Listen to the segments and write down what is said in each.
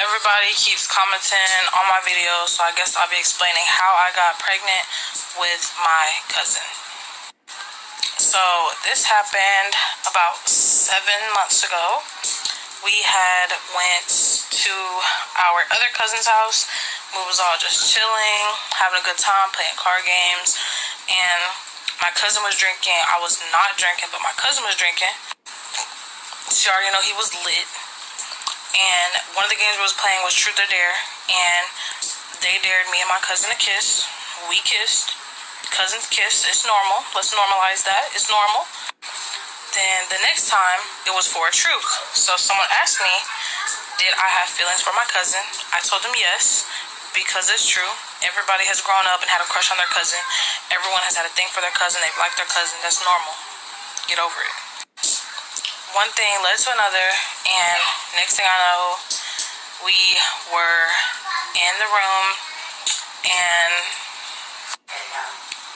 Everybody keeps commenting on my videos, so I guess I'll be explaining how I got pregnant with my cousin. So this happened about 7 months ago. We had went to our other cousin's house. We was all just chilling, having a good time, playing card games, and my cousin was drinking. I was not drinking, but my cousin was drinking. She already know he was lit. And one of the games we was playing was Truth or Dare, and they dared me and my cousin to kiss. We kissed. Cousins kiss. It's normal. Let's normalize that. It's normal. Then the next time, it was for a truth. So someone asked me, did I have feelings for my cousin? I told them yes, because it's true. Everybody has grown up and had a crush on their cousin. Everyone has had a thing for their cousin. They've liked their cousin. That's normal. Get over it. One thing led to another, and next thing I know, we were in the room, and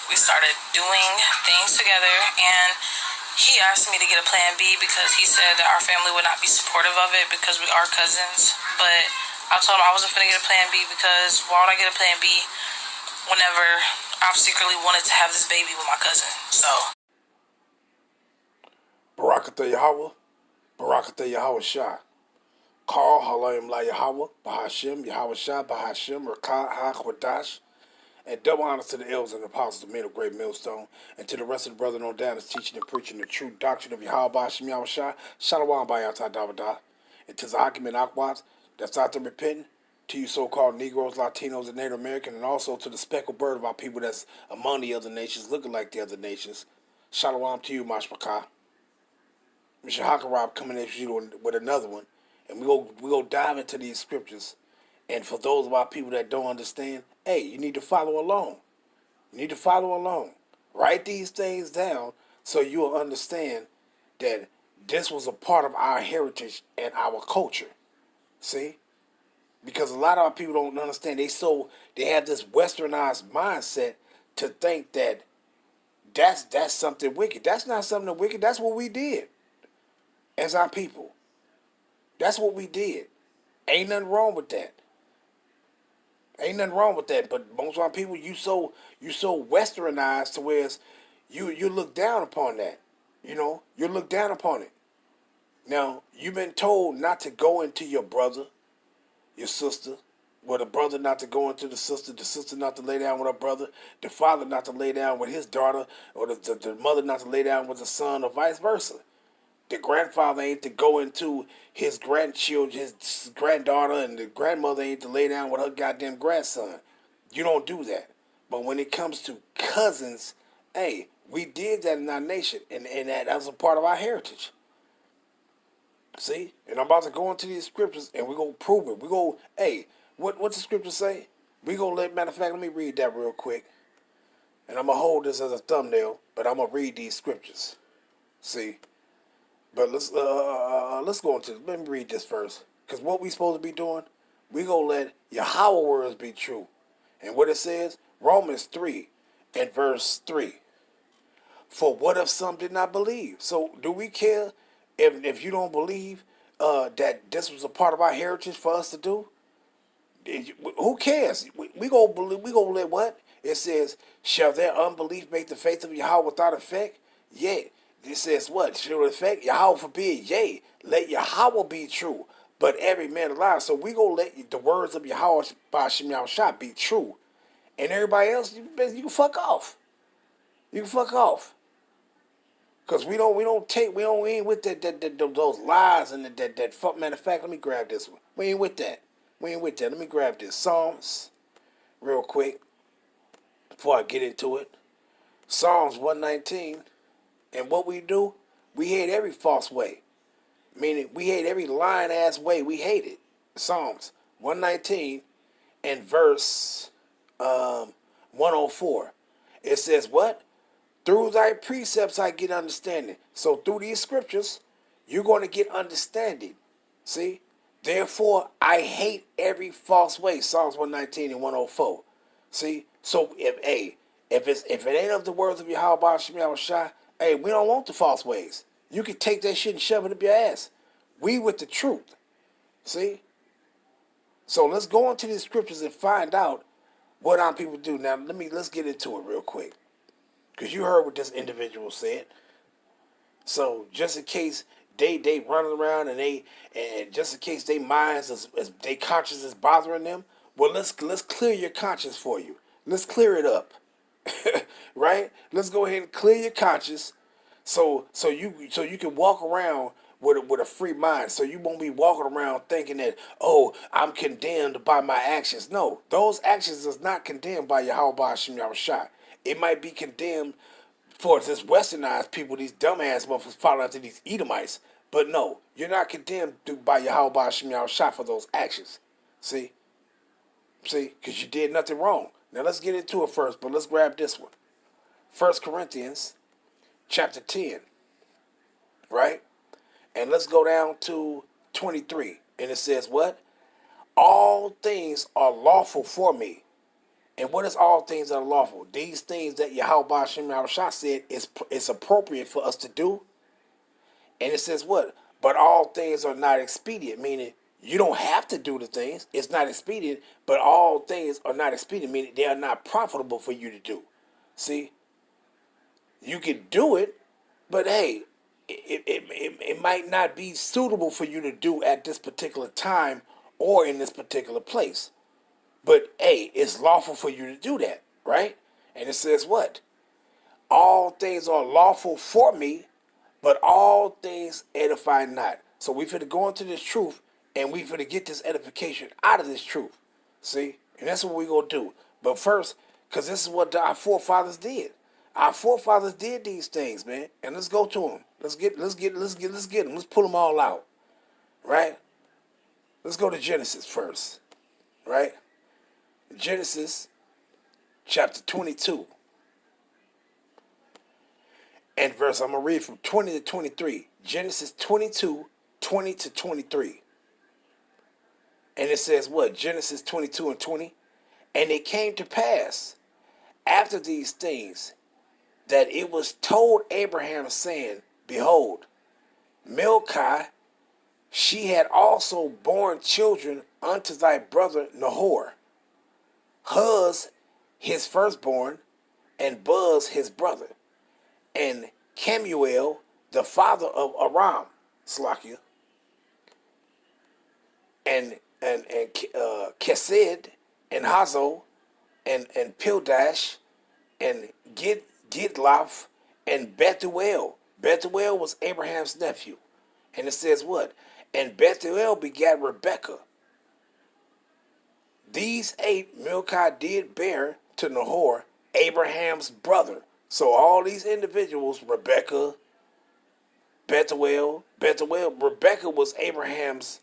we started doing things together, and he asked me to get a plan B because he said that our family would not be supportive of it because we are cousins, but I told him I wasn't going to get a plan B because why would I get a plan B whenever I've secretly wanted to have this baby with my cousin, so... Barakatah Yahweh, Barakatah Yahweh Shah. Call Halayim La Yahweh, Bahashim, Yahweh Shah, Bahashim, Rakah HaKwadash. And double honors to the elders and apostles, the men of great millstone, and to the rest of the brethren on down that's teaching and preaching the true doctrine of Yahweh Bahashim Yahweh Shah, Shalom Bayatah Davadah. And to Zahakim and Akwats that's out there repenting, to you so-called Negroes, Latinos, and Native American, and also to the speckled bird of our people that's among the other nations, looking like the other nations. Shalom to you, Mashpakah. Mr. Hakarab coming at you with another one, and we go dive into these scriptures. And for those of our people that don't understand, hey, you need to follow along. You need to follow along. Write these things down so you'll understand that this was a part of our heritage and our culture. See? Because a lot of our people don't understand. They have this westernized mindset to think that that's something wicked. That's not something wicked. That's what we did as our people. That's what we did. Ain't nothing wrong with that. Ain't nothing wrong with that. But most of our people, you so westernized to where you look down upon that. You know, you look down upon it. Now, you've been told not to go into your brother, your sister, or the brother not to go into the sister not to lay down with her brother, the father not to lay down with his daughter, or the mother not to lay down with the son, or vice versa. The grandfather ain't to go into his grandchildren, his granddaughter, and the grandmother ain't to lay down with her goddamn grandson. You don't do that. But when it comes to cousins, hey, we did that in our nation, and that was a part of our heritage. See? And I'm about to go into these scriptures, and we're going to prove it. We're going to, hey, what's the scripture say? We're going to matter of fact, let me read that real quick. And I'm going to hold this as a thumbnail, but I'm going to read these scriptures. See? But let's go into. Let me read this first, because what we supposed to be doing, we gonna let Yahweh words be true, and what it says, Romans 3 and verse 3. For what if some did not believe? So do we care if you don't believe that this was a part of our heritage for us to do? Who cares? We gonna believe. We gonna let what it says. Shall their unbelief make the faith of Yahweh without effect? Yea. It says what? Shall effect? Yahweh forbid. Yea, let Yahweh be true, but every man a lie. So we gonna let the words of Yahweh by Shem Yahweh be true, and everybody else, you can fuck off. You can fuck off, cause we ain't with those lies and that fuck. Matter of fact, let me grab this one. We ain't with that. Let me grab this Psalms real quick before I get into it. Psalms 119. And what we do, we hate every false way. Meaning, we hate every lying-ass way. We hate it. Psalms 119 and verse 104. It says what? Through thy precepts I get understanding. So through these scriptures, you're going to get understanding. See? Therefore, I hate every false way. Psalms 119 and 104. See? So if it ain't of the words of Yahweh Ba'Shem Yahweh Shai, hey, we don't want the false ways. You can take that shit and shove it up your ass. We with the truth. See? So let's go into these scriptures and find out what our people do. Now let's get into it real quick, because you heard what this individual said. So just in case they running around and just in case they minds as they conscience is bothering them, well let's clear your conscience for you. Let's clear it up. Right? Let's go ahead and clear your conscience so you can walk around with a free mind. So you won't be walking around thinking that, oh, I'm condemned by my actions. No, those actions is not condemned by Yahweh Hashem Yahushua. It might be condemned for this westernized people, these dumbass motherfuckers following after these Edomites. But no, you're not condemned by Yahweh Hashem Yahushua for those actions. See? Because you did nothing wrong. Now let's get into it first, but let's grab this one. 1 Corinthians chapter 10, right? And let's go down to 23. And it says what? All things are lawful for me. And what is all things that are lawful? These things that Yahweh Hashem Yahushua said is appropriate for us to do. And it says what? But all things are not expedient, meaning you don't have to do the things. It's not expedient, but all things are not expedient, meaning they are not profitable for you to do. See? You can do it, but hey, it might not be suitable for you to do at this particular time or in this particular place. But hey, it's lawful for you to do that, right? And it says what? All things are lawful for me, but all things edify not. So we finna go into this truth, and we finna get this edification out of this truth. See? And that's what we gonna do. But first, because this is what our forefathers did. Our forefathers did these things, man. And let's go to them. Let's get them. Let's pull them all out. Right? Let's go to Genesis first. Right? Genesis chapter 22. And verse, I'm going to read from 20 to 23. Genesis 22, 20 to 23. And it says what? Genesis 22 and 20. And it came to pass after these things that it was told Abraham, saying, behold, Milcah, she had also borne children unto thy brother Nahor, Huz his firstborn, and Buz his brother, and Kemuel the father of Aram, Slakia, and Kesed, and Hazo, and Pildash, and Gidlaph, and Bethuel. Bethuel was Abraham's nephew. And it says what? And Bethuel begat Rebekah. These 8 Milcah did bear to Nahor, Abraham's brother. So all these individuals, Rebekah, Bethuel, Rebekah was Abraham's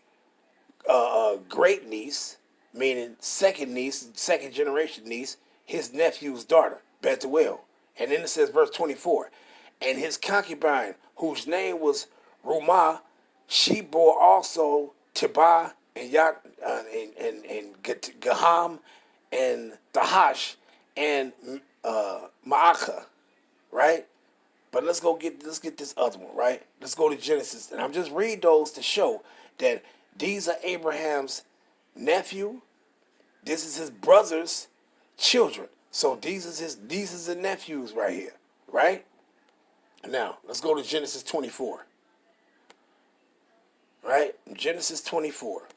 great niece, meaning second niece, second generation niece, his nephew's daughter, Bethuel. And then it says verse 24, and his concubine, whose name was Rumah, she bore also Tibah and Gaham and Tahash and Maacah, right? But let's get this other one, right? Let's go to Genesis, and I'm just read those to show that these are Abraham's nephew. This is his brother's children. So these is the nephews right here, right? Now let's go to Genesis 24. Right? Genesis 24.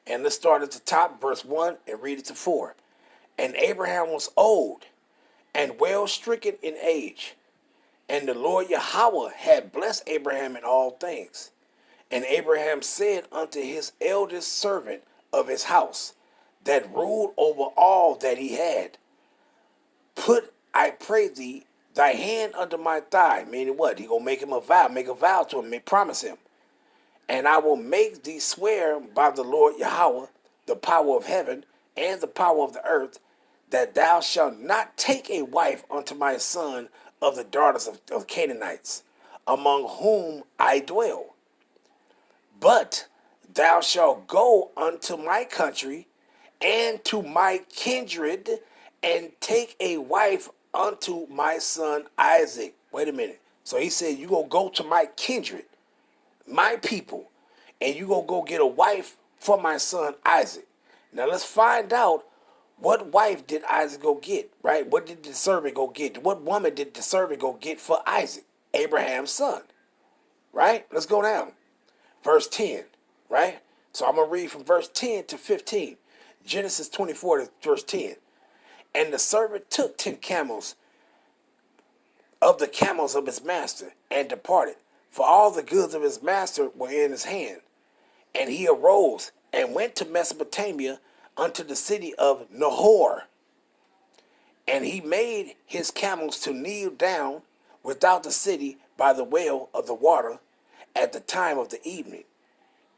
And let's start at the top, verse 1, and read it to 4. And Abraham was old and well stricken in age, and the Lord Yahweh had blessed Abraham in all things. And Abraham said unto his eldest servant of his house, that ruled over all that he had, put, I pray thee, thy hand under my thigh. Meaning what? He gonna make him a vow, make a vow to him, promise him. And I will make thee swear by the Lord Yahweh, the power of heaven and the power of the earth, that thou shalt not take a wife unto my son of the daughters of Canaanites, among whom I dwell. But thou shalt go unto my country and to my kindred, and take a wife unto my son Isaac. Wait a minute. So he said, you gonna go to my kindred, my people, and you gonna go get a wife for my son Isaac. Now let's find out, what wife did Isaac go get, right? What did the servant go get? What woman did the servant go get for Isaac, Abraham's son, right? Let's go down. Verse 10, right? So I'm going to read from verse 10 to 15. Genesis 24 to verse 10. And the servant took 10 camels of the camels of his master and departed, for all the goods of his master were in his hand. And he arose and went to Mesopotamia unto the city of Nahor. And he made his camels to kneel down without the city by the well of the water at the time of the evening,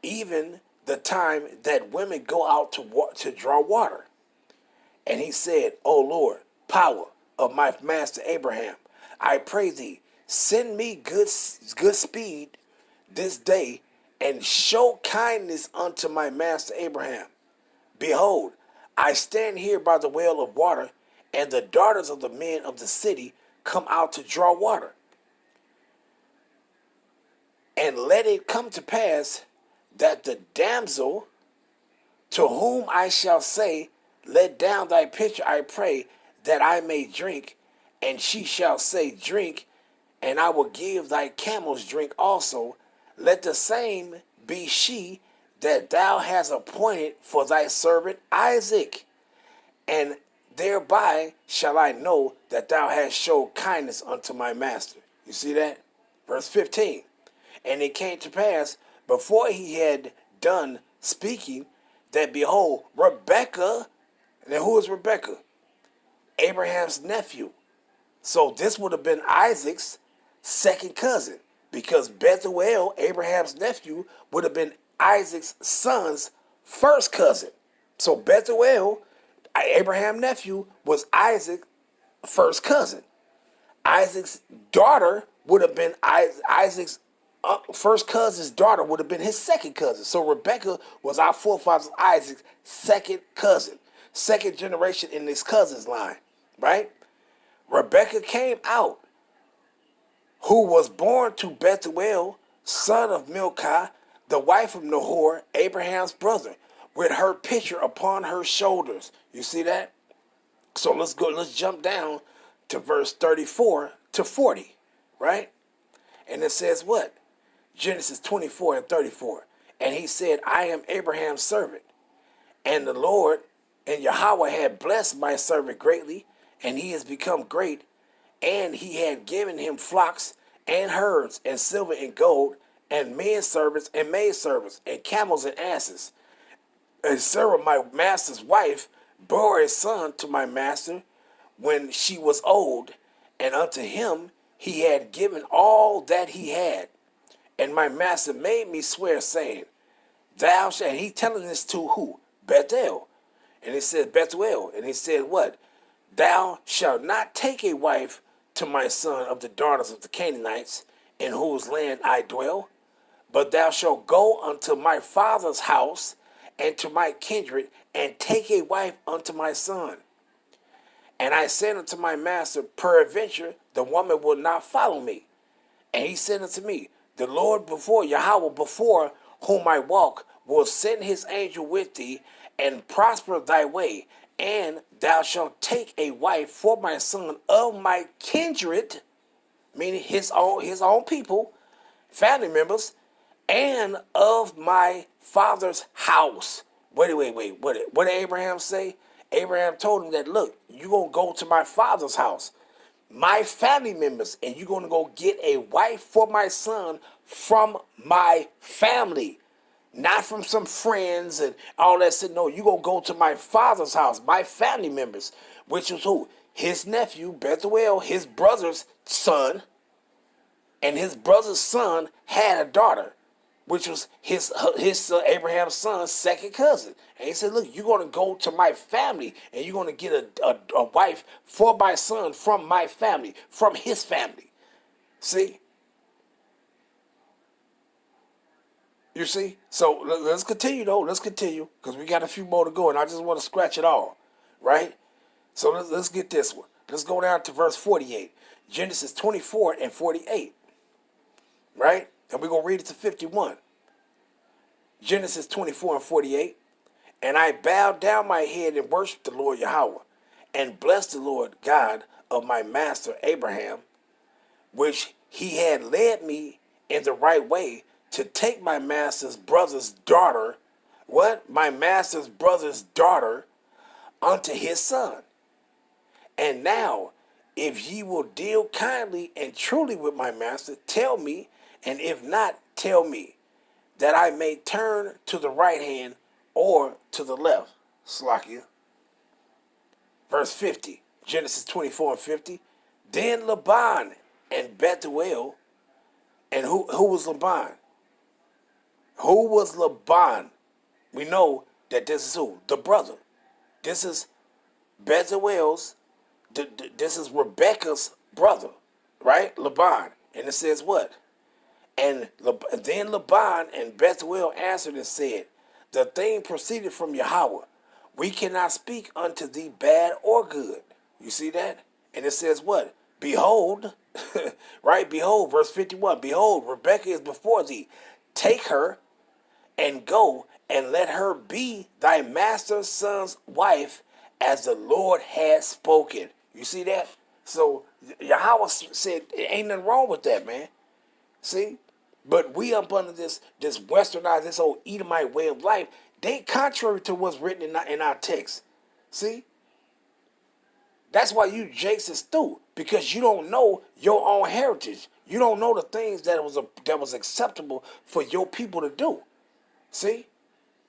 even the time that women go out to draw water. And he said, O Lord, power of my master Abraham, I pray thee, send me good speed this day, and show kindness unto my master Abraham. Behold, I stand here by the well of water, and the daughters of the men of the city come out to draw water. And let it come to pass that the damsel to whom I shall say, let down thy pitcher, I pray, that I may drink, and she shall say, drink, and I will give thy camels drink also. Let the same be she that thou hast appointed for thy servant Isaac. And thereby shall I know that thou hast showed kindness unto my master. You see that? Verse 15. And it came to pass, before he had done speaking, that behold, Rebekah, and who is Rebekah? Abraham's nephew. So this would have been Isaac's second cousin, because Bethuel, Abraham's nephew, would have been Isaac's son's first cousin. So Bethuel, Abraham's nephew, was Isaac's first cousin. Isaac's daughter would have been Isaac's first cousin's daughter would have been his second cousin. So Rebekah was our forefather Isaac's second cousin, second generation in his cousin's line, right? Rebekah came out, who was born to Bethuel, son of Milcah, the wife of Nahor, Abraham's brother, with her pitcher upon her shoulders. You see that? So let's jump down to verse 34 to 40, right? And it says what? Genesis 24 and 34. And he said, I am Abraham's servant, and the Lord and Yahweh had blessed my servant greatly, and he has become great, and he had given him flocks and herds and silver and gold, and men servants and maid servants, and camels and asses. And Sarah, my master's wife, bore a son to my master when she was old, and unto him he had given all that he had. And my master made me swear, saying, thou shalt, and he telling this to who? Bethel. And he said, Bethuel. And he said, what? Thou shalt not take a wife to my son of the daughters of the Canaanites, in whose land I dwell, but thou shalt go unto my father's house and to my kindred, and take a wife unto my son. And I said unto my master, peradventure the woman will not follow me. And he said unto me, the Lord before, Yahweh before whom I walk, will send his angel with thee, and prosper thy way. And thou shalt take a wife for my son of my kindred, meaning his own people, family members, and of my father's house. Wait. What did Abraham say? Abraham told him that, look, you're going to go to my father's house, my family members, and you're going to go get a wife for my son from my family, not from some friends and all that. Said, no, you're going to go to my father's house, my family members, which was who? His nephew, Bethuel, his brother's son, and his brother's son had a daughter, which was his Abraham's son's second cousin. And he said, look, you're going to go to my family, and you're going to get a wife for my son from my family, from his family. See? You see? So let's continue, though. Let's continue, because we got a few more to go, and I just want to scratch it all, right? So let's get this one. Let's go down to verse 48. Genesis 24 and 48, right? And we're going to read it to 51. Genesis 24:48. And I bowed down my head and worshiped the Lord Yahweh, and blessed the Lord God of my master Abraham, which he had led me in the right way to take my master's brother's daughter, what? My master's brother's daughter unto his son. And now, if ye will deal kindly and truly with my master, tell me, and if not, tell me, that I may turn to the right hand or to the left. Slakia. Verse 50, Genesis 24:50. Then Laban and Bethuel, and who was Laban? Who was Laban? We know that this is who? The brother. This is Bethuel's, this is Rebecca's brother, right? Laban. And it says what? And then Laban and Bethuel answered and said, the thing proceeded from Yahweh. We cannot speak unto thee bad or good. You see that? And it says what? Behold, right? Behold, verse 51. Behold, Rebekah is before thee. Take her and go and let her be thy master's son's wife, as the Lord has spoken. You see that? So Yahweh said, ain't nothing wrong with that, man. See? But we up under this westernized, this old Edomite way of life, they contrary to what's written in our text. See? That's why you Jakes is through, because you don't know your own heritage. You don't know the things that was acceptable for your people to do. See?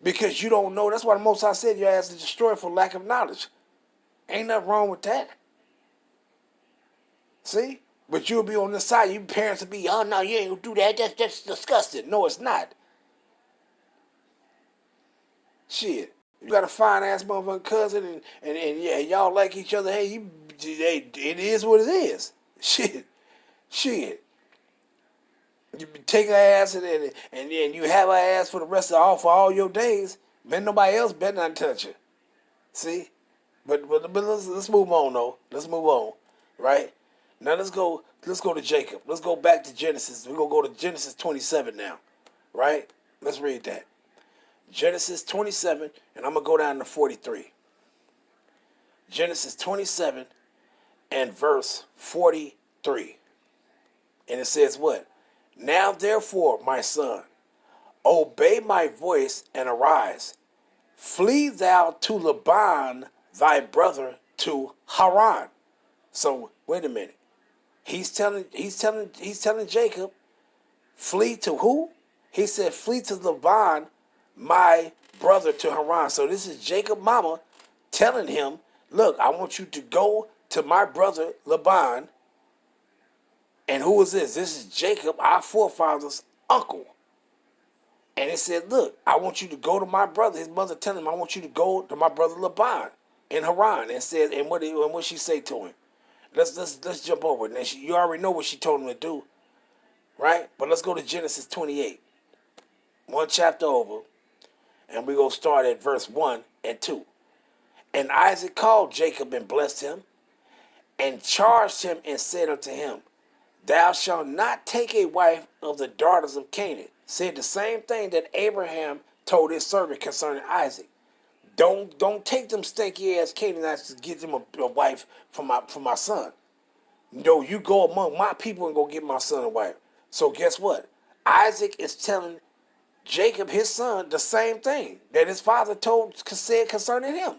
Because you don't know. That's why the Most High said your ass is destroyed for lack of knowledge. Ain't nothing wrong with that. See? But you'll be on the side. You parents will be, oh no, you ain't gonna do that. That's disgusting. No, it's not. Shit. You got a fine ass motherfucking cousin and yeah, y'all like each other. Hey, it is what it is. Shit. You take her ass and you have her ass for the rest of all your days. Man, nobody else better not touch her. See? But let's move on though. Let's move on. Right? Now let's go to Jacob. Let's go back to Genesis. We're gonna go to Genesis 27 now. Right? Let's read that. Genesis 27, and I'm gonna go down to 43. Genesis 27 and verse 43. And it says what? Now therefore, my son, obey my voice and arise. Flee thou to Laban thy brother to Haran. So wait a minute. He's telling Jacob, flee to who? He said, flee to Laban, my brother to Haran. So this is Jacob mama telling him, look, I want you to go to my brother Laban. And who is this? This is Jacob, our forefather's uncle. And it said, look, I want you to go to my brother. His mother telling him, I want you to go to my brother Laban in Haran. And said, and what she say to him? Let's jump over it. Now you already know what she told him to do, right? But let's go to Genesis 28, one chapter over, and we're going to start at verse 1 and 2. And Isaac called Jacob and blessed him, and charged him and said unto him, thou shalt not take a wife of the daughters of Canaan. Said the same thing that Abraham told his servant concerning Isaac. Don't take them stinky ass Canaanites to get them a wife for my son. No, you go among my people and go get my son a wife. So guess what? Isaac is telling Jacob, his son, the same thing that his father said concerning him.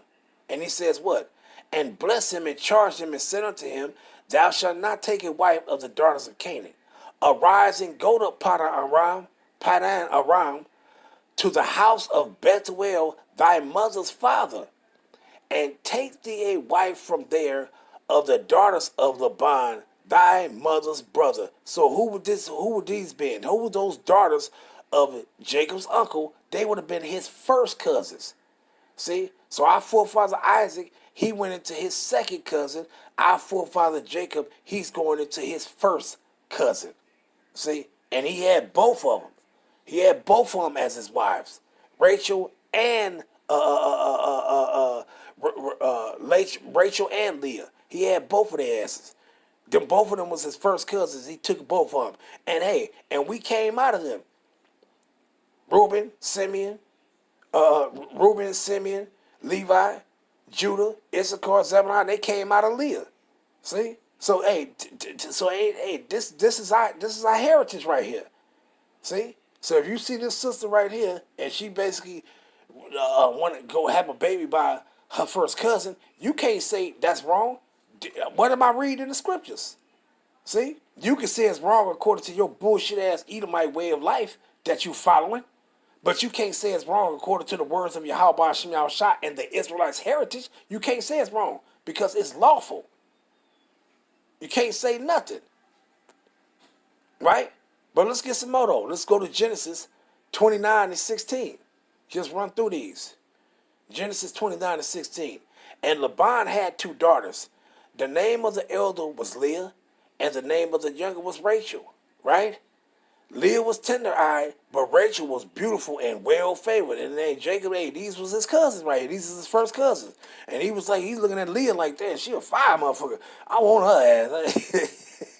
And he says what? And bless him and charged him and said unto him, thou shalt not take a wife of the daughters of Canaan. Arise and go to Padan Aram, to the house of Bethuel, thy mother's father, and take thee a wife from there of the daughters of Laban, thy mother's brother. So who would these been? Who were those daughters of Jacob's uncle? They would have been his first cousins. See? So our forefather Isaac, he went into his second cousin. Our forefather Jacob, he's going into his first cousin. See? And he had both of them. He had both of them as his wives, Rachel and Rachel and Leah. He had both of their asses. Both of them was his first cousins. He took both of them. And hey, and we came out of them. Reuben, Simeon, Levi, Judah, Issachar, Zebulon, they came out of Leah. See? So this is our heritage right here. See? So if you see this sister right here, and she basically want to go have a baby by her first cousin, you can't say that's wrong. What am I reading in the scriptures? See? You can say it's wrong according to your bullshit ass Edomite way of life that you following, but you can't say it's wrong according to the words of Yahweh Hashem Yahushua and the Israelites' heritage. You can't say it's wrong because it's lawful. You can't say nothing. Right? But let's get some more though. Let's go to Genesis 29 and 16. Just run through these. Genesis 29 and 16. And Laban had 2 daughters. The name of the elder was Leah, and the name of the younger was Rachel. Right? Leah was tender-eyed, but Rachel was beautiful and well-favored. And then Jacob, hey, these was his cousins right here. These is his first cousins. And he was like, he's looking at Leah like that. She a fire motherfucker. I want her ass.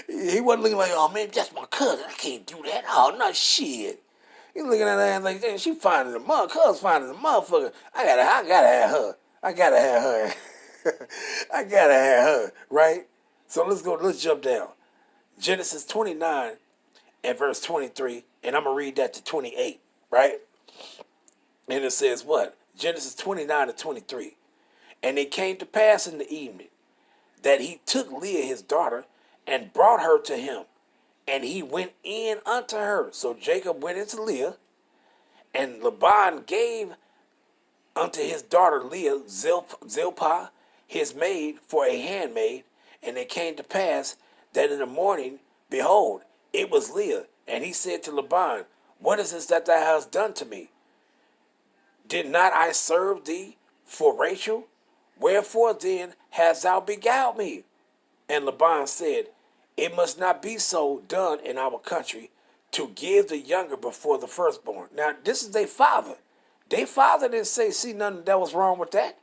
He wasn't looking like, oh, man, that's my cousin. I can't do that. Oh, no shit. He looking at her ass like, damn, she fine as a mother. Cousin fine as a motherfucker. I gotta have her. I gotta have her. Right? So let's jump down. Genesis 29 and verse 23, and I'm going to read that to 28, right? And it says what? Genesis 29 to 23. And it came to pass in the evening that he took Leah his daughter and brought her to him, and he went in unto her. So Jacob went into Leah, and Laban gave unto his daughter Leah Zilpah, his maid, for a handmaid. And it came to pass that in the morning, behold, it was Leah. And he said to Laban, what is this that thou hast done to me? Did not I serve thee for Rachel? Wherefore then hast thou beguiled me? And Laban said, it must not be so done in our country to give the younger before the firstborn. Now, this is their father. Their father didn't see nothing that was wrong with that.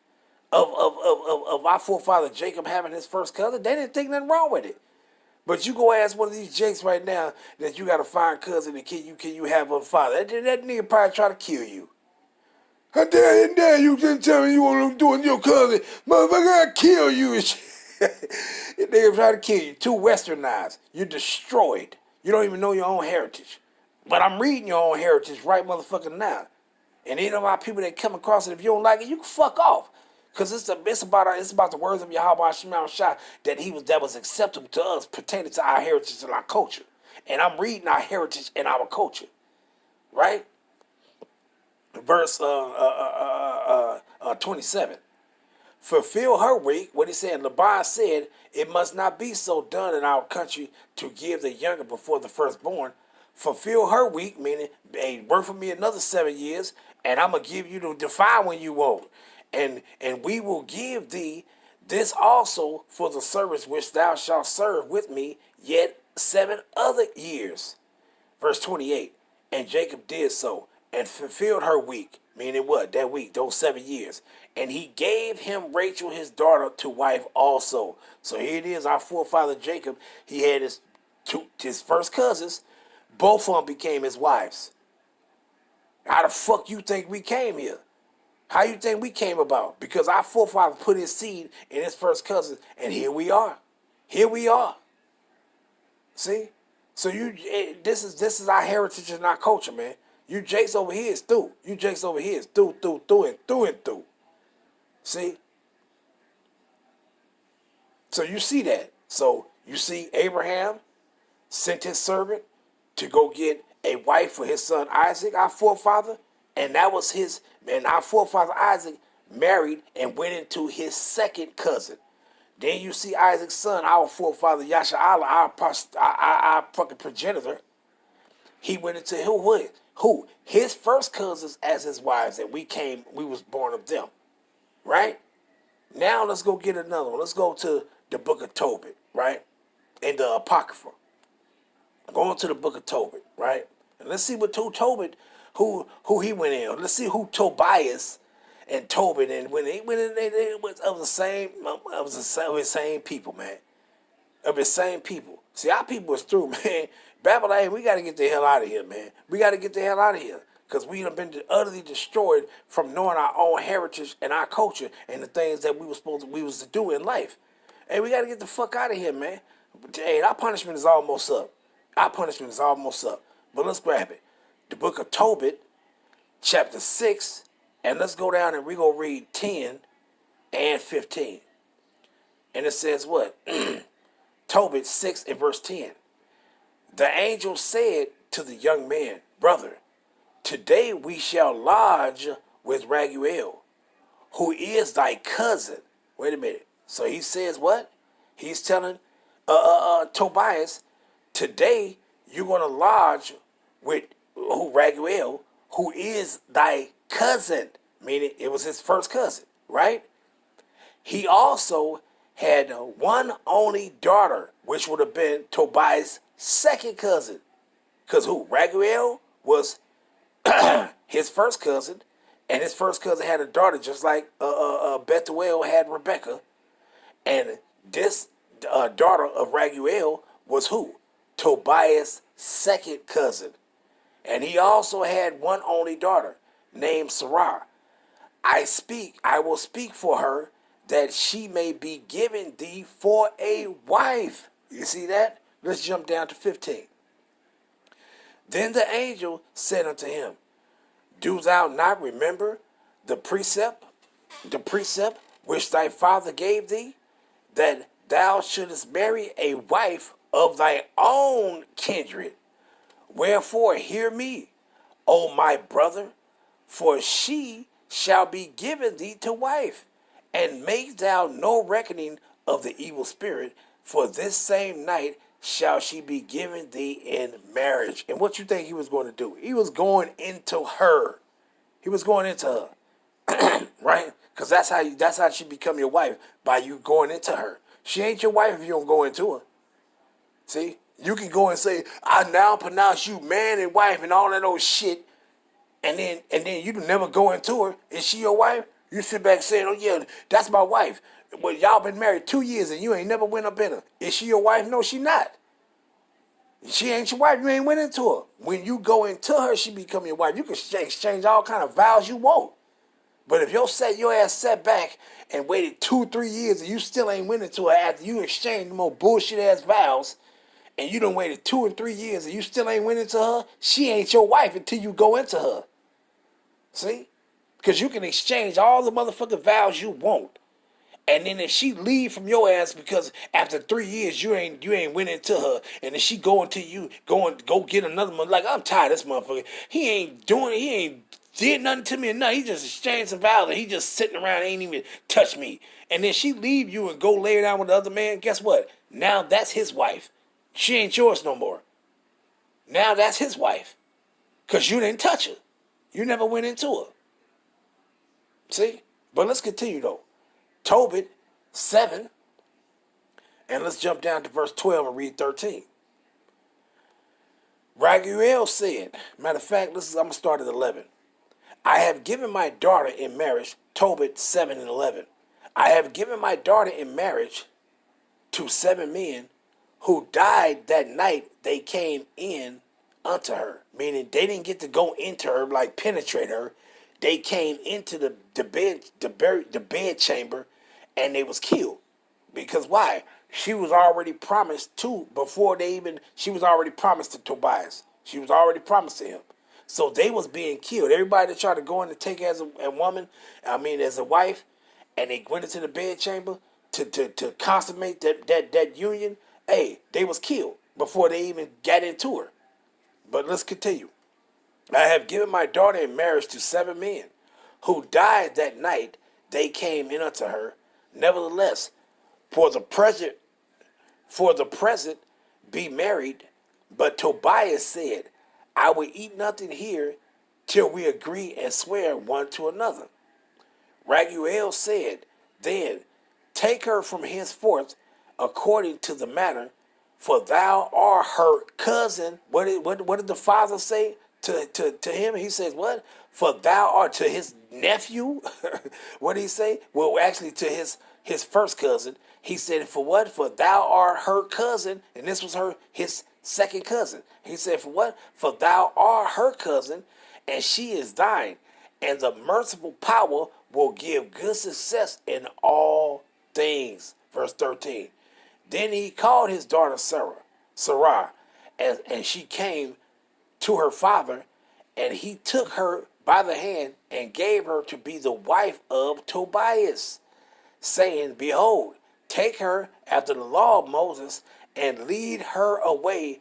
Of our forefather Jacob having his first cousin. They didn't think nothing wrong with it. But you go ask one of these jakes right now that you got a fine cousin and can you have a father. That nigga probably try to kill you. How dare you didn't tell me you want to do with your cousin. Motherfucker, I kill you. That nigga try to kill you. Too westernized. You're destroyed. You don't even know your own heritage. But I'm reading your own heritage right motherfucking now. And ain't about people that come across it. If you don't like it, you can fuck off. Because it's about the words of Yahweh Hashem Yahushua that was acceptable to us pertaining to our heritage and our culture. And I'm reading our heritage and our culture. Right? Verse 27. Fulfill her week. What he said, Laban said, it must not be so done in our country to give the younger before the firstborn. Fulfill her week, meaning, hey, work for me another 7 years, and I'm going to give you to define when you want. And we will give thee this also for the service which thou shalt serve with me yet 7 other years. Verse 28. And Jacob did so and fulfilled her week, meaning what? That week, those 7 years. And he gave him Rachel his daughter to wife also. So here it is, our forefather Jacob. He had his first cousins. Both of them became his wives. How the fuck you think we came here? How you think we came about? Because our forefather put his seed in his first cousin, and here we are. Here we are. See? So this is our heritage and our culture, man. You jakes over here is through. You jakes over here is through and through. See? So you see that. So you see Abraham sent his servant to go get a wife for his son Isaac, our forefather. And our forefather Isaac married and went into his second cousin. Then you see Isaac's son, our forefather Yasha'Allah, our fucking progenitor. He went into who? His first cousins as his wives, and we was born of them. Right? Now let's go get another one. Let's go to the book of Tobit, right? And the Apocrypha. Going to the book of Tobit, right? And let's see what Tobit, who he went in. Let's see who Tobias and Tobit, and when they went in, it was of the same people, man. Of the same people. See, our people is through, man. Babylon, we got to get the hell out of here, man. We got to get the hell out of here. Because we have been utterly destroyed from knowing our own heritage and our culture and the things that we was to do in life. Hey, we got to get the fuck out of here, man. Hey, our punishment is almost up. Our punishment is almost up. But let's grab it. The book of Tobit, chapter 6, and let's go down and we're going to read 10 and 15. And it says what? Tobit 6 and verse 10. The angel said to the young man, brother, today we shall lodge with Raguel, who is thy cousin. Wait a minute. So he says what? He's telling Tobias, today you're going to lodge with Raguel, who is thy cousin. Meaning it was his first cousin, right? He also had one only daughter, which would have been Tobias' second cousin. Because who? Raguel was his first cousin, and his first cousin had a daughter just like Bethuel had Rebecca. And this daughter of Raguel was who? Tobias' second cousin. And he also had one only daughter named Sarah. I will speak for her, that she may be given thee for a wife. You see that? Let's jump down to 15. Then the angel said unto him, do thou not remember the precept which thy father gave thee, that thou shouldest marry a wife of thy own kindred? Wherefore hear me, O my brother, for she shall be given thee to wife, and make thou no reckoning of the evil spirit, for this same night shall she be given thee in marriage. And what you think he was going to do? He was going into her. He was going into her. Right? Because that's how she become your wife, by you going into her. She ain't your wife if you don't go into her. See? You can go and say, I now pronounce you man and wife and all that old shit, and then you never go into her. Is she your wife? You sit back saying, oh yeah, that's my wife. Well, y'all been married 2 years and you ain't never went up in her. Is she your wife? No, she not. She ain't your wife. You ain't went into her. When you go into her, she become your wife. You can exchange all kind of vows you want. But if your ass sat back and waited 2-3 years and you still ain't went into her after you exchanged more bullshit ass vows, and you done waited 2 and 3 years and you still ain't went into her, she ain't your wife until you go into her. See? Because you can exchange all the motherfucking vows you want. And then if she leave from your ass because after 3 years you ain't went into her, and then she go into you, go get another one, like, I'm tired of this motherfucker. He ain't did nothing to me or nothing. He just exchanged some vows and he just sitting around, ain't even touch me. And then she leave you and go lay down with the other man. Guess what? Now that's his wife. She ain't yours no more. Now that's his wife. Because you didn't touch her. You never went into her. See? But let's continue though. Tobit 7. And let's jump down to verse 12 and read 13. Raguel said, matter of fact, I'm going to start at 11. I have given my daughter in marriage, Tobit 7 and 11. I have given my daughter in marriage to 7 men who died that night they came in unto her. Meaning they didn't get to go into her, like penetrate her. They came into the bed chamber, and they was killed. Because why? She was already promised she was already promised to Tobias. She was already promised to him. So they was being killed. Everybody that tried to go in to take as a woman, as a wife, and they went into the bed chamber to consummate that union, hey, they was killed before they even got into her. But let's continue. I have given my daughter in marriage to 7 men who died that night they came in unto her. Nevertheless, for the present be married. But Tobias said, I will eat nothing here till we agree and swear one to another. Raguel said, then take her from henceforth according to the manner, for thou art her cousin. What did the father say to him? He says, what? For thou art to his nephew. What did he say? Well, actually to his first cousin. He said, for what? For thou art her cousin. And this was his second cousin. He said, for what? For thou art her cousin, and she is thine. And the merciful power will give good success in all things. Verse 13. Then he called his daughter Sarah, and she came to her father, and he took her by the hand and gave her to be the wife of Tobias, saying, behold, take her after the law of Moses, and lead her away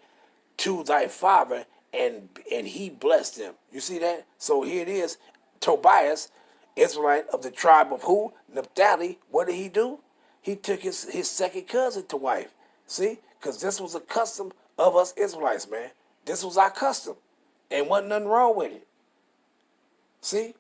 to thy father, and he blessed him. You see that? So here it is. Tobias, Israelite of the tribe of who? Naphtali. What did he do? He took his second cousin to wife. See? Because this was a custom of us Israelites, man. This was our custom. And wasn't nothing wrong with it. See?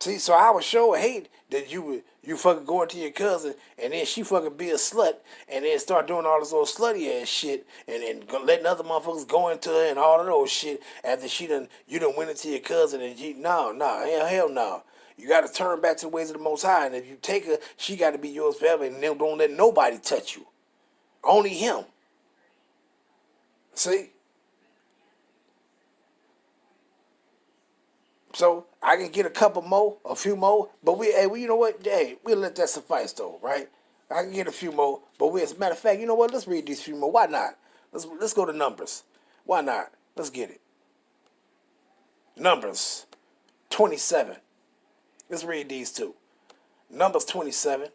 See, so I would sure hate that you fucking go into your cousin and then she fucking be a slut and then start doing all this old slutty ass shit and letting other motherfuckers go into her and all of those shit after you done went into your cousin and hell no. You got to turn back to the ways of the Most High, and if you take her, she got to be yours forever, and then don't let nobody touch you. Only him. See? So I can get a few more, but you know what? Hey, we'll let that suffice though, right? I can get a few more, but as a matter of fact, you know what? Let's read these few more. Why not? Let's go to Numbers. Why not? Let's get it. Numbers 27. Let's read these two. Numbers 27.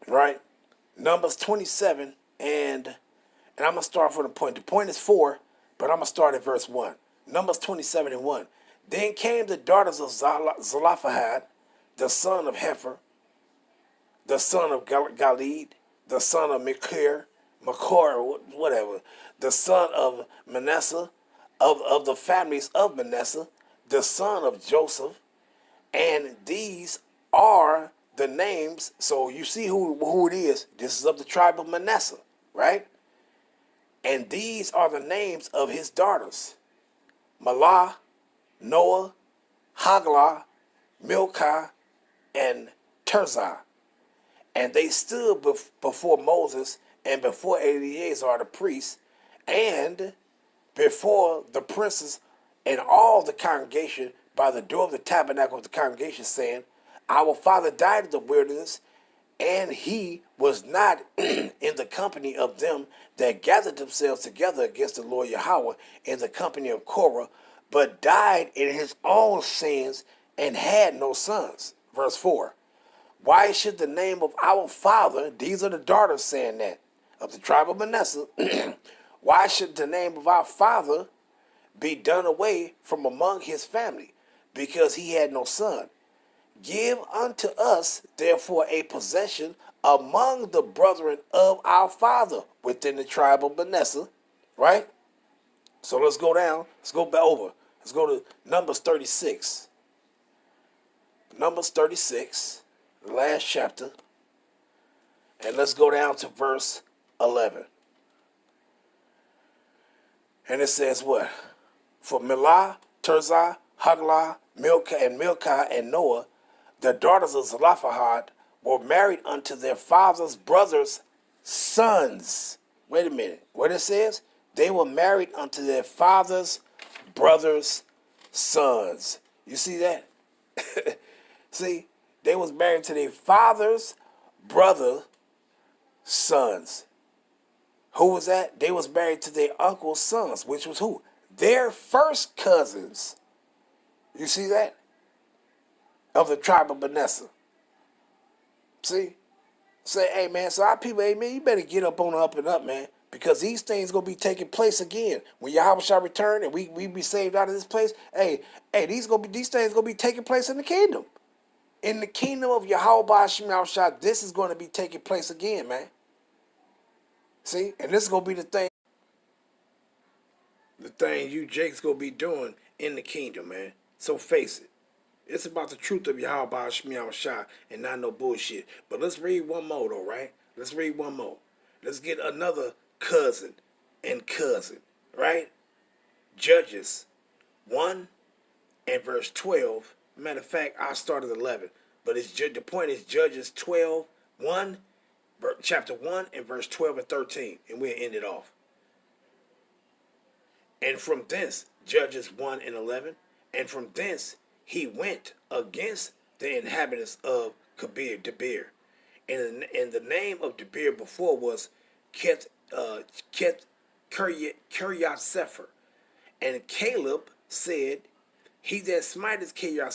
Right? Numbers 27, and I'm going to start from the point. The point is 4, but I'm going to start at verse 1. Numbers 27 and 1. Then came the daughters of Zelophehad, the son of Hefer, the son of Galid, the son of Machir, whatever, the son of Manasseh, of the families of Manasseh, the son of Joseph, and these are the names. So you see who it is. This is of the tribe of Manasseh, right? And these are the names of his daughters: Mahlah, Noah, Haglah, Milcah, and Tirzah. And they stood before Moses and before Eleazar the priest and before the princes and all the congregation by the door of the tabernacle of the congregation, saying, our father died in the wilderness, and he was not in the company of them that gathered themselves together against the Lord Yahweh in the company of Korah, but died in his own sins and had no sons. Verse 4. Why should the name of our father, these are the daughters saying that, of the tribe of Manasseh, why should the name of our father be done away from among his family, because he had no son? Give unto us, therefore, a possession among the brethren of our father within the tribe of Manasseh, right? So let's go down. Let's go back over. Let's go to Numbers 36. Numbers 36, the last chapter. And let's go down to verse 11. And it says what? For Mahlah, Tirzah, Haglah, Milcah, and Noah, the daughters of Zelophehad, were married unto their father's brothers' sons. Wait a minute. What it says? They were married unto their father's brothers' sons. You see that? See? They was married to their father's brother sons. Who was that? They was married to their uncle's sons, which was who? Their first cousins. You see that? Of the tribe of Manasseh. See? Say, hey, man, so our people, hey, man, you better get up on the up and up, man, because these things going to be taking place again. When Yahweh shall return and we be saved out of this place, hey, these things going to be taking place in the kingdom. In the kingdom of Yahweh Hashem Yahushua, this is going to be taking place again, man. See? And this is going to be the thing you Jake's going to be doing in the kingdom, man. So face it. It's about the truth of Yahweh Hashem Yahushua and not no bullshit. But let's read one more, though, right? Let's read one more. Let's get another cousin and cousin, right? Judges 1 and verse 12. Matter of fact, I started 11. But the point is Judges 12, 1, chapter 1 and verse 12 and 13. And we'll end it off. And from thence, Judges 1 and 11, and from thence he went against the inhabitants of Debir. And the name of Debir before was Kiryat Sefer. And Caleb said, he that smiteth Kiryat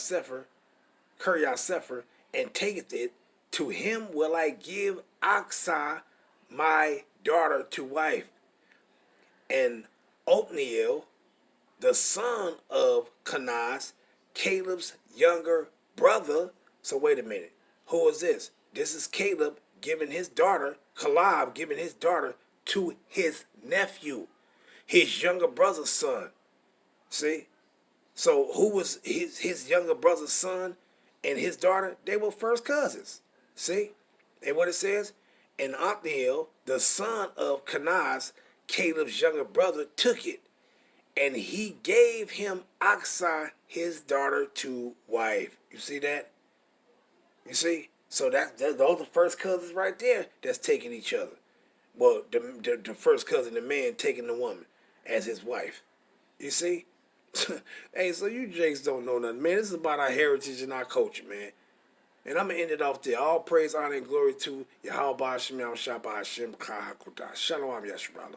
Sefer, and taketh it, to him will I give Achsah my daughter to wife. And Othniel, the son of Kenaz, Caleb's younger brother. So wait a minute. Who is this? This is Caleb giving his daughter, Caleb giving his daughter to his nephew, his younger brother's son. See? So who was his younger brother's son and his daughter? They were first cousins. See? And what it says? And Othniel, the son of Kenaz, Caleb's younger brother, took it, and he gave him Achsah, his daughter, to wife. You see that? You see? So those the first cousins right there that's taking each other. Well, the first cousin, the man, taking the woman as his wife. You see? Hey, so you jakes don't know nothing, man. This is about our heritage and our culture, man. And I'm going to end it off there. All praise, honor, and glory to Yahweh Ba'Shem Yahweh Shabbat Hashem Kahakudah. Shalom, Yeshua.